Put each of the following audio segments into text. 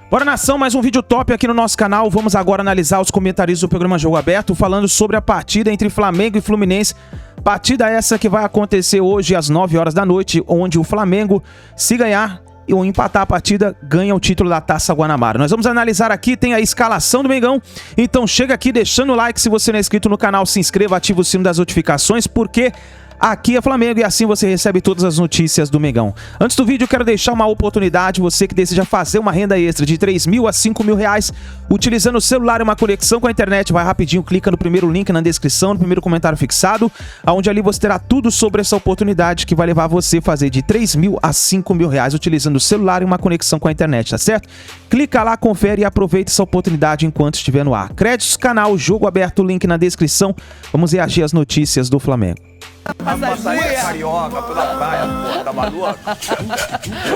Bora, nação, mais um vídeo top aqui no nosso canal. Vamos agora analisar os comentários do programa Jogo Aberto, falando sobre a partida entre Flamengo e Fluminense. Partida essa que vai acontecer hoje às 9 horas da noite, onde o Flamengo, se ganhar ou empatar a partida, ganha o título da Taça Guanabara. Nós vamos analisar aqui, tem a escalação do Mengão, então chega aqui deixando o like. Se você não é inscrito no canal, se inscreva, ativa o sino das notificações, porque aqui é Flamengo e assim você recebe todas as notícias do Mengão. Antes do vídeo, eu quero deixar uma oportunidade, você que deseja fazer uma renda extra de 3 mil a 5 mil reais, utilizando o celular e uma conexão com a internet, vai rapidinho, clica no primeiro link na descrição, no primeiro comentário fixado, onde ali você terá tudo sobre essa oportunidade que vai levar você a fazer de 3 mil a 5 mil reais, utilizando o celular e uma conexão com a internet, tá certo? Clica lá, confere e aproveita essa oportunidade enquanto estiver no ar. Créditos, canal, Jogo Aberto, link na descrição. Vamos reagir às notícias do Flamengo. Passaria carioca pela praia, porra, tá maluco?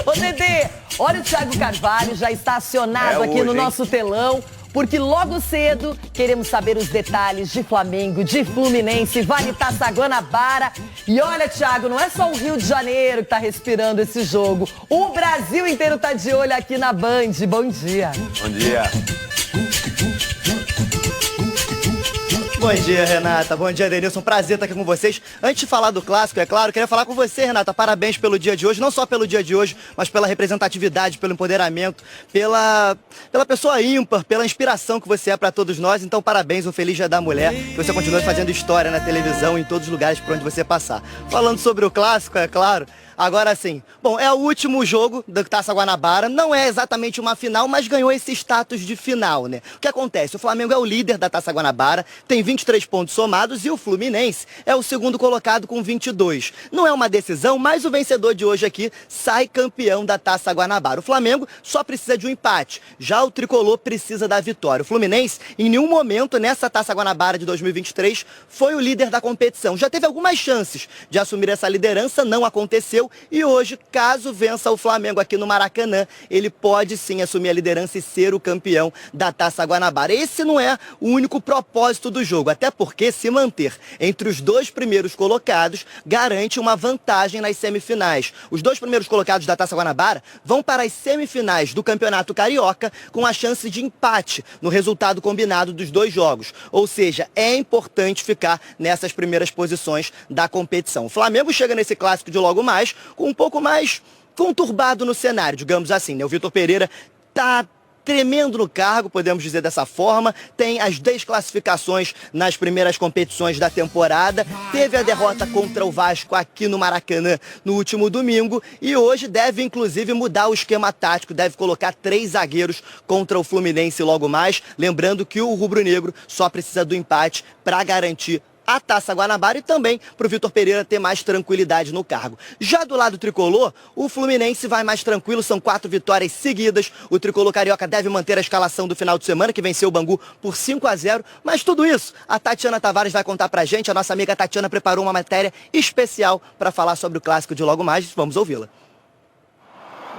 Ô, Dedê, olha o Thiago Carvalho já está acionado aqui no nosso telão, porque logo cedo queremos saber os detalhes de Flamengo, de Fluminense, Vale Taça Guanabara. E olha, Thiago, não é só o Rio de Janeiro que tá respirando esse jogo. O Brasil inteiro tá de olho aqui na Band. Bom dia. Bom dia. Bom dia, Renata. Bom dia, Denilson. Prazer estar aqui com vocês. Antes de falar do clássico, é claro, queria falar com você, Renata. Parabéns pelo dia de hoje. Não só pelo dia de hoje, mas pela representatividade, pelo empoderamento, pela pessoa ímpar, pela inspiração que você é para todos nós. Então, parabéns, um feliz Dia da Mulher. Que você continue fazendo história na televisão, em todos os lugares por onde você passar. Falando sobre o clássico, é claro, agora sim. Bom, é o último jogo da Taça Guanabara. Não é exatamente uma final, mas ganhou esse status de final, né? O que acontece? O Flamengo é o líder da Taça Guanabara, tem 23 pontos somados, e o Fluminense é o segundo colocado com 22. Não é uma decisão, mas o vencedor de hoje aqui sai campeão da Taça Guanabara. O Flamengo só precisa de um empate, já o Tricolor precisa da vitória. O Fluminense, em nenhum momento nessa Taça Guanabara de 2023, foi o líder da competição. Já teve algumas chances de assumir essa liderança, não aconteceu. E hoje, caso vença o Flamengo aqui no Maracanã, ele pode sim assumir a liderança e ser o campeão da Taça Guanabara. Esse não é o único propósito do jogo, até porque se manter entre os dois primeiros colocados garante uma vantagem nas semifinais. Os dois primeiros colocados da Taça Guanabara vão para as semifinais do Campeonato Carioca com a chance de empate no resultado combinado dos dois jogos. Ou seja, é importante ficar nessas primeiras posições da competição. O Flamengo chega nesse clássico de logo mais com um pouco mais conturbado no cenário, digamos assim, né? O Vitor Pereira tá tremendo no cargo, podemos dizer dessa forma, tem as desclassificações nas primeiras competições da temporada, teve a derrota contra o Vasco aqui no Maracanã no último domingo e hoje deve inclusive mudar o esquema tático, deve colocar 3 zagueiros contra o Fluminense logo mais, lembrando que o rubro-negro só precisa do empate para garantir a Taça Guanabara e também para o Vitor Pereira ter mais tranquilidade no cargo. Já do lado tricolor, o Fluminense vai mais tranquilo, são 4 vitórias seguidas. O tricolor carioca deve manter a escalação do final de semana, que venceu o Bangu por 5-0. Mas tudo isso, a Tatiana Tavares vai contar pra gente. A nossa amiga Tatiana preparou uma matéria especial para falar sobre o clássico de logo mais. Vamos ouvi-la.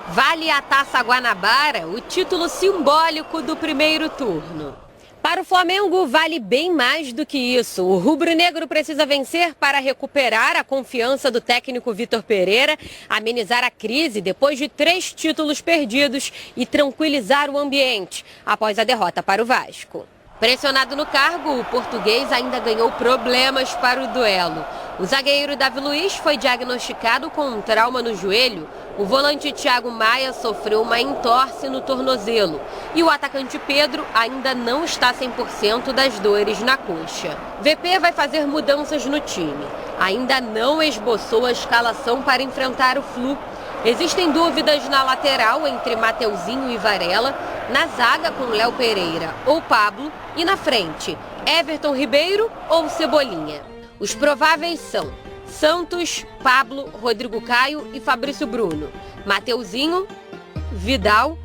Vale a Taça Guanabara, o título simbólico do primeiro turno. Para o Flamengo, vale bem mais do que isso. O rubro-negro precisa vencer para recuperar a confiança do técnico Vitor Pereira, amenizar a crise depois de 3 títulos perdidos e tranquilizar o ambiente após a derrota para o Vasco. Pressionado no cargo, o português ainda ganhou problemas para o duelo. O zagueiro Davi Luiz foi diagnosticado com um trauma no joelho. O volante Thiago Maia sofreu uma entorse no tornozelo. E o atacante Pedro ainda não está 100% das dores na coxa. VP vai fazer mudanças no time. Ainda não esboçou a escalação para enfrentar o Flu. Existem dúvidas na lateral entre Mateuzinho e Varela, na zaga com Léo Pereira ou Pablo e na frente, Everton Ribeiro ou Cebolinha. Os prováveis são Santos, Pablo, Rodrigo Caio e Fabrício Bruno, Mateuzinho, Vidal,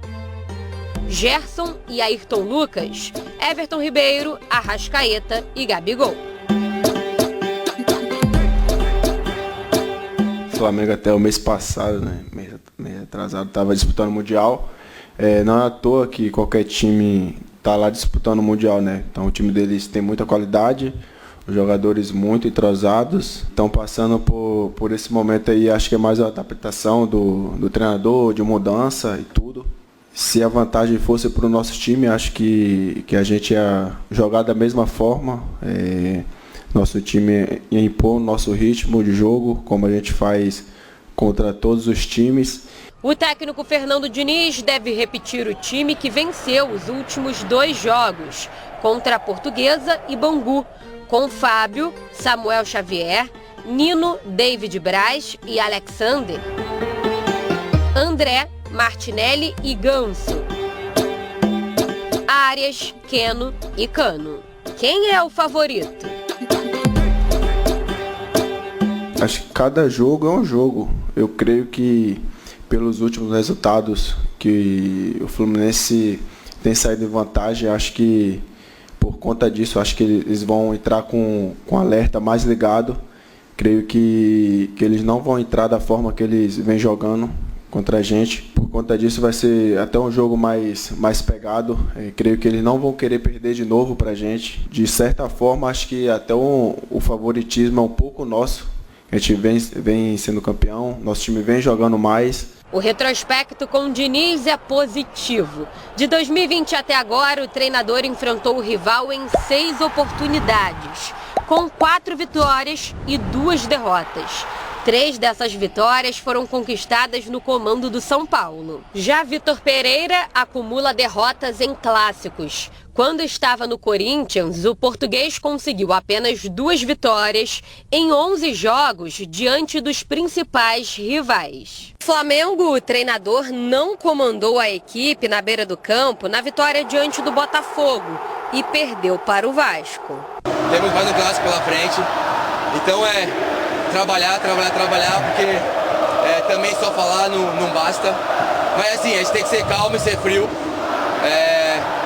Gerson e Ayrton Lucas, Everton Ribeiro, Arrascaeta e Gabigol. O Flamengo até o mês passado, né, mês atrasado, estava disputando o Mundial. Não é à toa que qualquer time está lá disputando o Mundial, né? Então o time deles tem muita qualidade, os jogadores muito entrosados, estão passando por esse momento aí, acho que é mais a adaptação do treinador, de mudança e tudo. Se a vantagem fosse para o nosso time, acho que a gente ia jogar da mesma forma. Nosso time ia impor o nosso ritmo de jogo, como a gente faz contra todos os times. O técnico Fernando Diniz deve repetir o time que venceu os últimos 2 jogos, contra a Portuguesa e Bangu, com Fábio, Samuel Xavier, Nino, David Braz e Alexander, André, Martinelli e Ganso, Arias, Keno e Cano. Quem é o favorito? Acho que cada jogo é um jogo. Eu creio que pelos últimos resultados que o Fluminense tem saído em vantagem, acho que por conta disso, acho que eles vão entrar com alerta mais ligado. Creio que eles não vão entrar da forma que eles vêm jogando contra a gente. Por conta disso vai ser até um jogo mais pegado. Creio que eles não vão querer perder de novo pra gente. De certa forma, acho que até o favoritismo é um pouco nosso. A gente vem sendo campeão, nosso time vem jogando mais. O retrospecto com Diniz é positivo. De 2020 até agora, o treinador enfrentou o rival em 6 oportunidades, com 4 vitórias e 2 derrotas. 3 dessas vitórias foram conquistadas no comando do São Paulo. Já Vitor Pereira acumula derrotas em clássicos. Quando estava no Corinthians, o português conseguiu apenas 2 vitórias em 11 jogos diante dos principais rivais. Flamengo, o treinador não comandou a equipe na beira do campo na vitória diante do Botafogo e perdeu para o Vasco. Temos mais um clássico pela frente, então trabalhar, porque também só falar não basta. Mas assim, a gente tem que ser calmo e ser frio.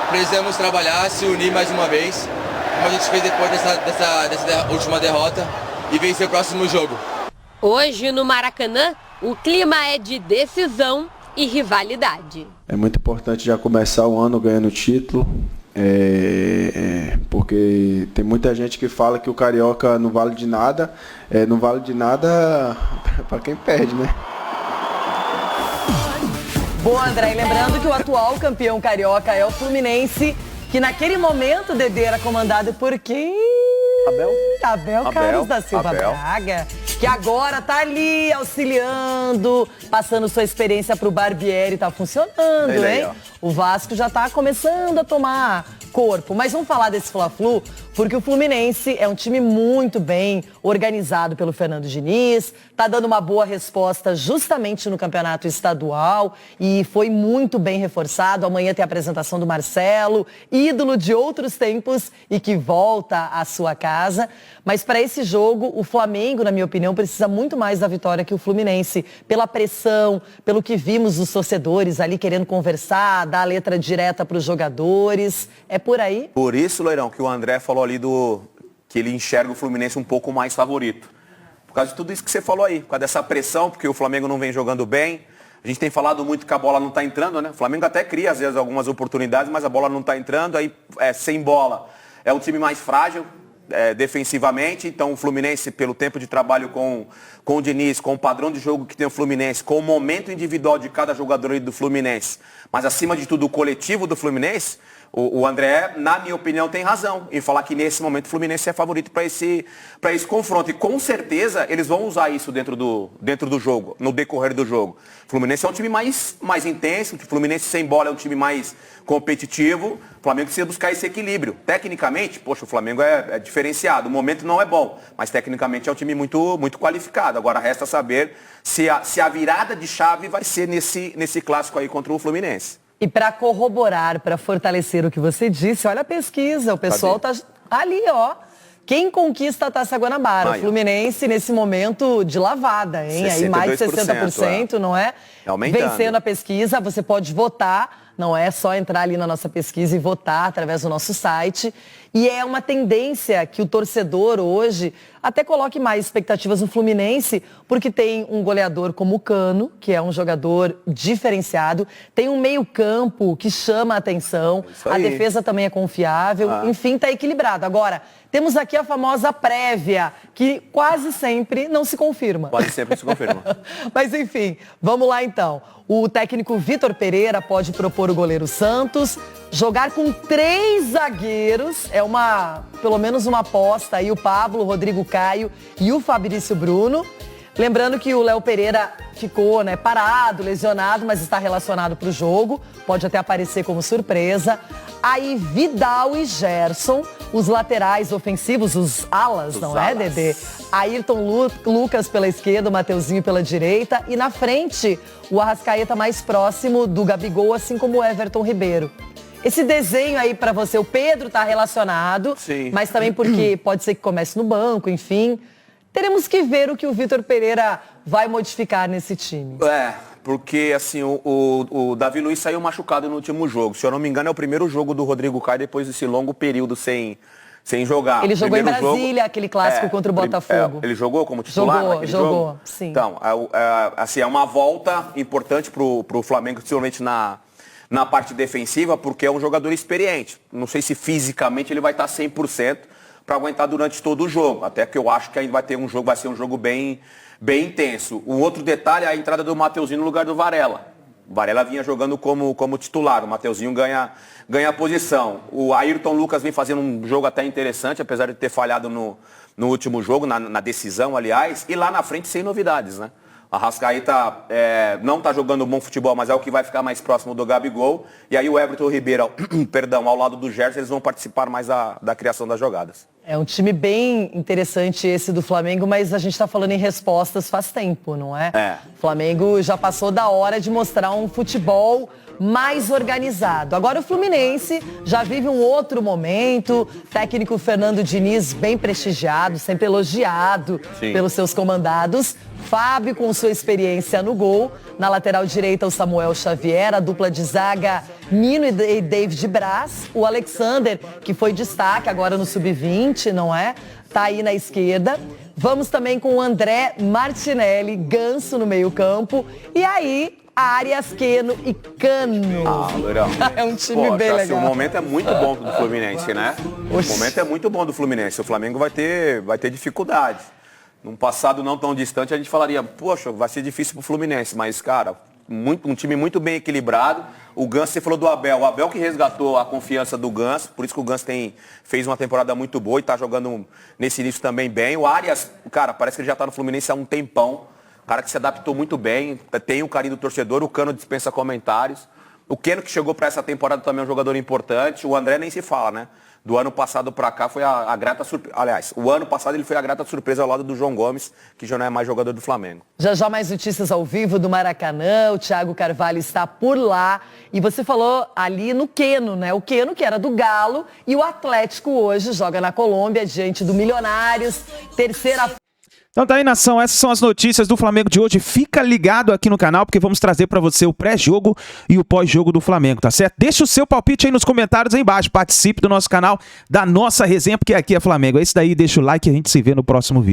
Precisamos trabalhar, se unir mais uma vez, como a gente fez depois dessa última derrota, e vencer o próximo jogo. Hoje, no Maracanã, o clima é de decisão e rivalidade. É muito importante já começar o ano ganhando o título, porque tem muita gente que fala que o Carioca não vale de nada. Não vale de nada para quem perde, né? Bom, André, e lembrando que o atual campeão carioca é o Fluminense, que naquele momento, Dedê, era comandado por quem? Abel Carlos da Silva Braga, que agora tá ali auxiliando, passando sua experiência pro Barbieri, tá funcionando, hein? O Vasco já tá começando a tomar corpo. Mas vamos falar desse Fla-Flu, porque o Fluminense é um time muito bem organizado pelo Fernando Diniz, tá dando uma boa resposta justamente no campeonato estadual e foi muito bem reforçado. Amanhã tem a apresentação do Marcelo, ídolo de outros tempos e que volta à sua casa. Mas para esse jogo, o Flamengo, na minha opinião, precisa muito mais da vitória que o Fluminense, pela pressão, pelo que vimos os torcedores ali querendo conversar, dar a letra direta para os jogadores. É por aí? Por isso, Loirão, que o André falou ali que ele enxerga o Fluminense um pouco mais favorito. Por causa de tudo isso que você falou aí, por causa dessa pressão, porque o Flamengo não vem jogando bem. A gente tem falado muito que a bola não está entrando, né? O Flamengo até cria, às vezes, algumas oportunidades, mas a bola não está entrando. Aí, sem bola, é um time mais frágil defensivamente. Então, o Fluminense, pelo tempo de trabalho com o Diniz, com o padrão de jogo que tem o Fluminense, com o momento individual de cada jogador do Fluminense, mas, acima de tudo, o coletivo do Fluminense, o André, na minha opinião, tem razão em falar que nesse momento o Fluminense é favorito para esse confronto. E com certeza eles vão usar isso dentro do jogo, no decorrer do jogo. O Fluminense é um time mais intenso, o Fluminense sem bola é um time mais competitivo. O Flamengo precisa buscar esse equilíbrio. Tecnicamente, poxa, o Flamengo é diferenciado. O momento não é bom, mas tecnicamente é um time muito, muito qualificado. Agora resta saber se a virada de chave vai ser nesse clássico aí contra o Fluminense. E para corroborar, para fortalecer o que você disse, olha a pesquisa, o pessoal tá ali, ó. Quem conquista a Taça Guanabara? O Fluminense nesse momento de lavada, hein? Aí mais de 60%, não é? Vencendo a pesquisa, você pode votar, não é só entrar ali na nossa pesquisa e votar através do nosso site. E é uma tendência que o torcedor hoje, até coloque mais expectativas no Fluminense, porque tem um goleador como o Cano, que é um jogador diferenciado, tem um meio-campo que chama a atenção, a defesa também é confiável, enfim, está equilibrado. Agora, temos aqui a famosa prévia, que quase sempre não se confirma. Quase sempre se confirma. Mas enfim, vamos lá então. O técnico Vitor Pereira pode propor o goleiro Santos, jogar com 3 zagueiros, pelo menos uma aposta aí, o Pablo, o Rodrigo Caio e o Fabrício Bruno. Lembrando que o Léo Pereira ficou parado, lesionado, mas está relacionado para o jogo. Pode até aparecer como surpresa. Aí Vidal e Gerson, os laterais ofensivos, os alas, não é, Dedê? Ayrton Lucas pela esquerda, o Mateuzinho pela direita. E na frente, o Arrascaeta mais próximo do Gabigol, assim como o Everton Ribeiro. Esse desenho aí para você, o Pedro está relacionado, mas também porque pode ser que comece no banco, enfim. Teremos que ver o que o Vitor Pereira vai modificar nesse time. Porque assim, o Davi Luiz saiu machucado no último jogo. Se eu não me engano, é o primeiro jogo do Rodrigo Caio depois desse longo período sem jogar. Ele jogou em Brasília, aquele clássico contra o Botafogo. Ele jogou como titular naquele jogo? Sim. Então, assim, é uma volta importante pro Flamengo, principalmente na parte defensiva, porque é um jogador experiente. Não sei se fisicamente ele vai estar 100%. Para aguentar durante todo o jogo, até que eu acho que ainda vai ser um jogo bem intenso. Um outro detalhe é a entrada do Mateuzinho no lugar do Varela. O Varela vinha jogando como titular, o Mateuzinho ganha a posição. O Ayrton Lucas vem fazendo um jogo até interessante, apesar de ter falhado no último jogo, na decisão, aliás, e lá na frente sem novidades, né? A Arrascaeta não está jogando bom futebol, mas é o que vai ficar mais próximo do Gabigol. E aí o Everton Ribeiro, ao lado do Gerson, eles vão participar mais da criação das jogadas. É um time bem interessante esse do Flamengo, mas a gente está falando em respostas faz tempo, não é? O Flamengo já passou da hora de mostrar um futebol mais organizado. Agora o Fluminense já vive um outro momento, técnico Fernando Diniz bem prestigiado, sempre elogiado pelos seus comandados. Fábio com sua experiência no gol, na lateral direita o Samuel Xavier, a dupla de zaga Nino e David Braz, o Alexander, que foi destaque agora no Sub-20, não é? Tá aí na esquerda. Vamos também com o André Martinelli, Ganso no meio-campo. E aí, Arias, Keno e Cano. Legal. É um time bem legal. O momento é muito bom do Fluminense, né? O momento é muito bom do Fluminense. O Flamengo vai ter dificuldade. Num passado não tão distante, a gente falaria, poxa, vai ser difícil pro Fluminense. Mas, cara, um time muito bem equilibrado. O Ganso, você falou do Abel. O Abel que resgatou a confiança do Ganso. Por isso que o Ganso fez uma temporada muito boa e tá jogando nesse início também bem. O Arias, cara, parece que ele já tá no Fluminense há um tempão. Cara que se adaptou muito bem, tem o carinho do torcedor, o Cano dispensa comentários. O Keno, que chegou para essa temporada, também é um jogador importante. O André nem se fala, né? Do ano passado para cá foi a grata surpresa. Aliás, o ano passado ele foi a grata surpresa ao lado do João Gomes, que já não é mais jogador do Flamengo. Já mais notícias ao vivo do Maracanã, o Thiago Carvalho está por lá. E você falou ali no Keno, né? O Keno, que era do Galo, e o Atlético hoje joga na Colômbia, diante do Milionários, terceira... Então tá aí, nação, essas são as notícias do Flamengo de hoje. Fica ligado aqui no canal, porque vamos trazer pra você o pré-jogo e o pós-jogo do Flamengo, tá certo? Deixa o seu palpite aí nos comentários aí embaixo, participe do nosso canal, da nossa resenha, porque aqui é Flamengo. É isso daí, deixa o like e a gente se vê no próximo vídeo.